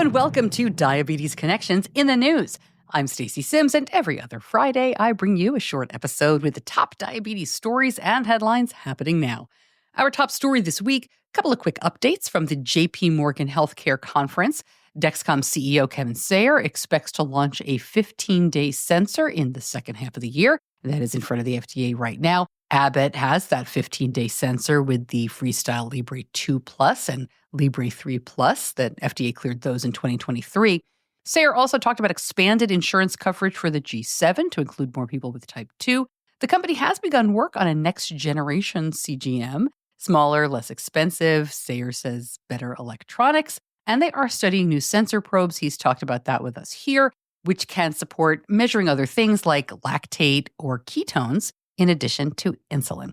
and welcome to Diabetes Connections in the News. I'm Stacey Sims, and every other Friday, I bring you a short episode with the top diabetes stories and headlines happening now. Our top story this week, a couple of quick updates from the JP Morgan Healthcare Conference. Dexcom CEO Kevin Sayer expects to launch a 15-day sensor in the second half of the year. That is in front of the FDA right now. Abbott has that 15-day sensor with the Freestyle Libre 2 Plus and Libre 3 Plus that FDA cleared those in 2023. Sayer also talked about expanded insurance coverage for the G7 to include more people with type 2. The company has begun work on a next-generation CGM, smaller, less expensive, Sayer says better electronics, and they are studying new sensor probes. He's talked about that with us here, which can support measuring other things like lactate or ketones, in addition to insulin.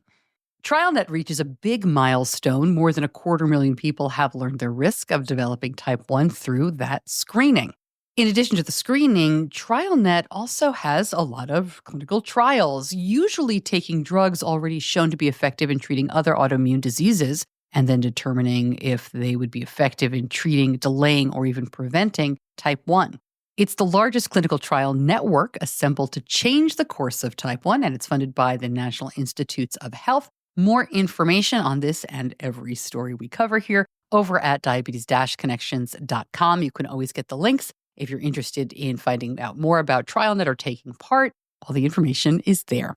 TrialNet reaches a big milestone. More than 250,000 people have learned their risk of developing type 1 through that screening. In addition to the screening, TrialNet also has a lot of clinical trials, usually taking drugs already shown to be effective in treating other autoimmune diseases and then determining if they would be effective in treating, delaying, or even preventing type 1. It's the largest clinical trial network assembled to change the course of type 1, and it's funded by the National Institutes of Health. More information on this and every story we cover here over at diabetes-connections.com. You can always get the links if you're interested in finding out more about TrialNet or taking part. All the information is there.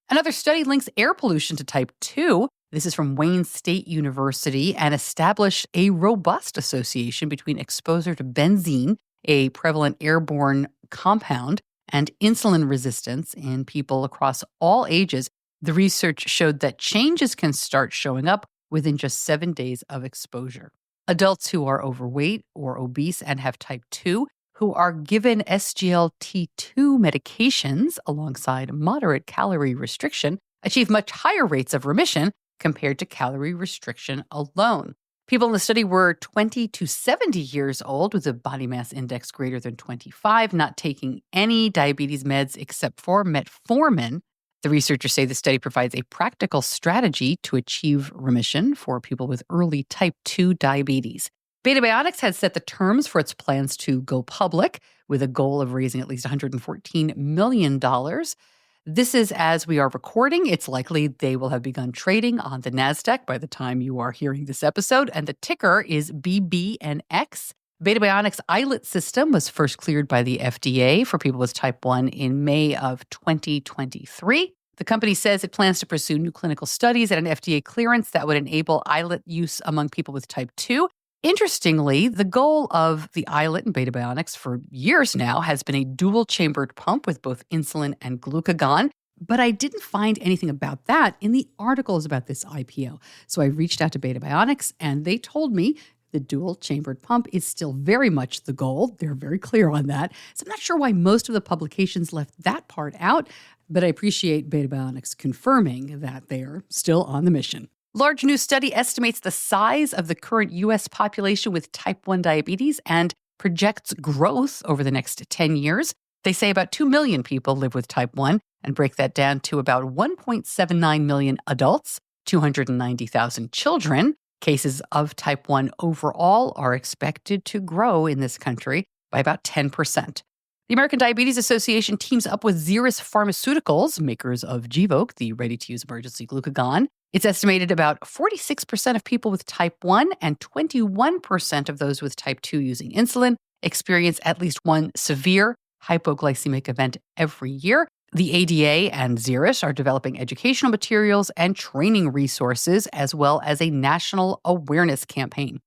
Another study links air pollution to type 2. This is from Wayne State University and established a robust association between exposure to benzene, a prevalent airborne compound, and insulin resistance in people across all ages. The research showed that changes can start showing up within just 7 days of exposure. Adults who are overweight or obese and have type 2 who are given SGLT2 medications alongside moderate calorie restriction achieve much higher rates of remission compared to calorie restriction alone. People in the study were 20 to 70 years old with a body mass index greater than 25, not taking any diabetes meds except for metformin. The researchers say the study provides a practical strategy to achieve remission for people with early type 2 diabetes. Bionics has set the terms for its plans to go public with a goal of raising at least $114 million. This is as we are recording. It's likely they will have begun trading on the NASDAQ by the time you are hearing this episode, and the ticker is BBNX. Bionics' iLet system was first cleared by the FDA for people with type 1 in May of 2023. The company says it plans to pursue new clinical studies at an FDA clearance that would enable iLet use among people with type 2. Interestingly, the goal of the iLet and Bionics for years now has been a dual-chambered pump with both insulin and glucagon, but I didn't find anything about that in the articles about this IPO. So I reached out to Bionics, and they told me the dual-chambered pump is still very much the goal. They're very clear on that. So I'm not sure why most of the publications left that part out, but I appreciate Bionics confirming that they are still on the mission. Large new study estimates the size of the current U.S. population with type 1 diabetes and projects growth over the next 10 years. They say about 2 million people live with type 1 and break that down to about 1.79 million adults, 290,000 children. Cases of type 1 overall are expected to grow in this country by about 10%. The American Diabetes Association teams up with Xeris Pharmaceuticals, makers of Gvoke, the ready-to-use emergency glucagon. It's estimated about 46% of people with type 1 and 21% of those with type 2 using insulin experience at least one severe hypoglycemic event every year. The ADA and Xeris are developing educational materials and training resources, as well as a national awareness campaign.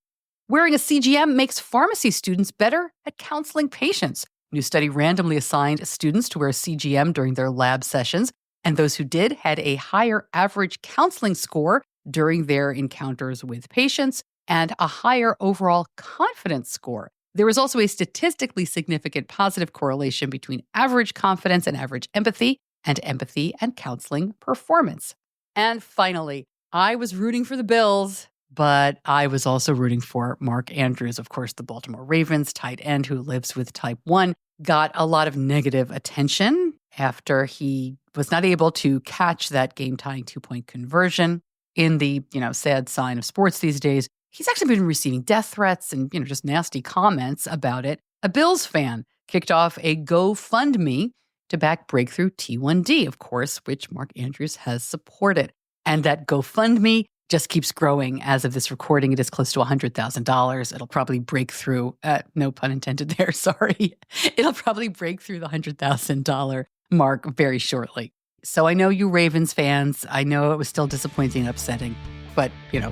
Wearing a CGM makes pharmacy students better at counseling patients. New study randomly assigned students to wear a CGM during their lab sessions, and those who did had a higher average counseling score during their encounters with patients and a higher overall confidence score. There was also a statistically significant positive correlation between average confidence and average empathy and counseling performance. And finally, I was rooting for the Bills, but I was also rooting for Mark Andrews, of course, the Baltimore Ravens tight end who lives with type 1, got a lot of negative attention after he was not able to catch that game-tying 2-point conversion. In the, sad sign of sports these days, he's actually been receiving death threats and, just nasty comments about it. A Bills fan kicked off a GoFundMe to back breakthrough T1D, of course, which Mark Andrews has supported. And that GoFundMe just keeps growing. As of this recording, it is close to $100,000. It'll probably break through, no pun intended there, sorry. It'll probably break through the $100,000 mark very shortly. So I know you Ravens fans, I know it was still disappointing and upsetting, but,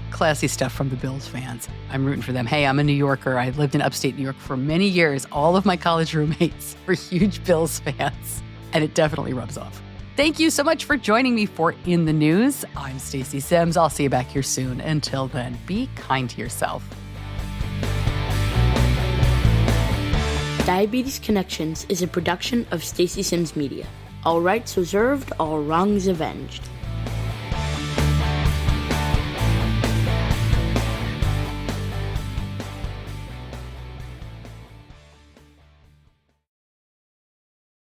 classy stuff from the Bills fans. I'm rooting for them. Hey, I'm a New Yorker. I lived in upstate New York for many years. All of my college roommates were huge Bills fans, and it definitely rubs off. Thank you so much for joining me for In the News. I'm Stacey Sims. I'll see you back here soon. Until then, be kind to yourself. Diabetes Connections is a production of Stacey Sims Media. All rights reserved, all wrongs avenged.